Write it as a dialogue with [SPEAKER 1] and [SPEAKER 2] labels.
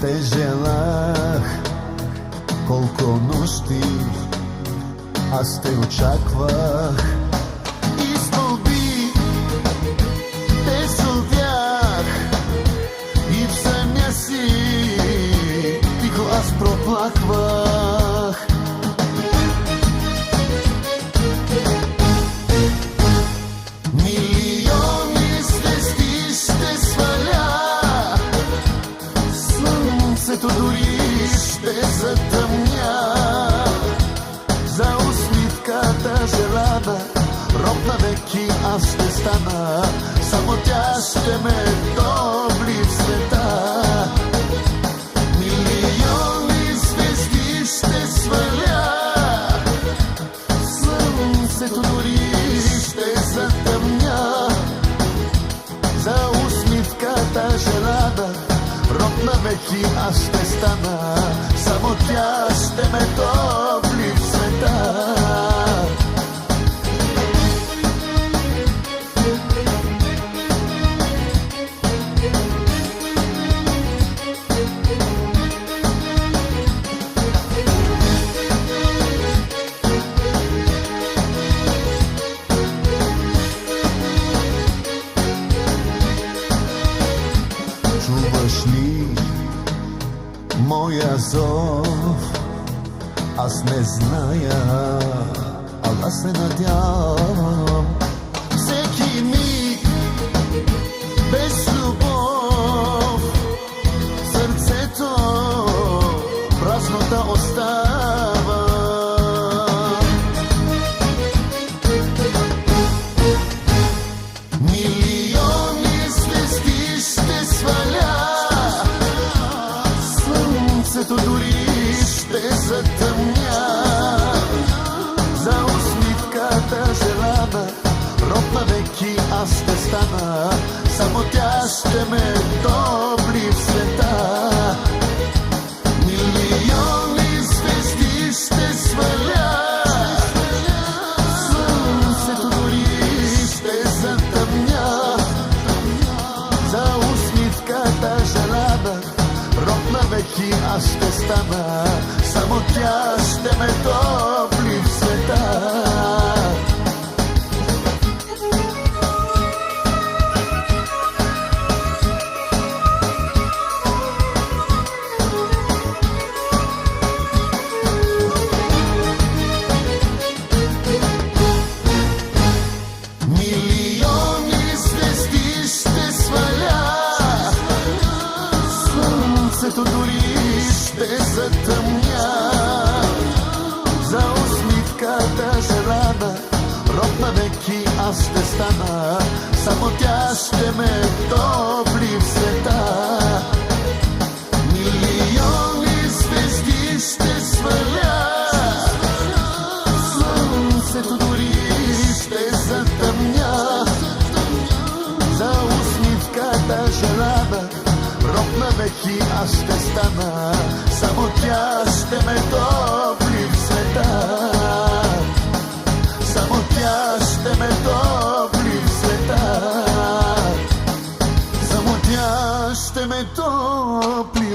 [SPEAKER 1] Те желах колко нощи, аз те очаквах. Из мълби те зовях и в съня си тихо аз проплаквах. Милиони звезди ще сваля, слънцето дори ще затъмня. За усмивката желана, роб навеки аз ще стана, само тя ще ме добли в света. Милиони звезди ще сваля, слънцето дори ще затъмня. За усмивката желана, роб навеки аз ще стана, само тя ще ме добли в света. Чуваш ли моя зов? Аз не зная, ала се надявам. Всеки миг без любов, сърцето празно да остава. Милиони звезди ще сваля, слънцето дори ще затъмня. За усмивката желана, роб навеки аз ще стана, само тя ще ме добли в света. Милиони звезди ще сваля, слънцето дори ще затъмня. За усмивката желана, роб навеки аз ще стана, само тя ще ме добли в света. Милиони звезди ще сваля, слънцето дори ще затъмня. За усмивката желана, роб навеки аз ще стана, само тя ще ме добли в света. Милиони звезди ще сваля, слънцето дори ще затъмня. За усмивката желана, роб навеки аз ще стана, само тя ще ме добли в света. Само тя ще ме добли в света. Само тя ще ме добли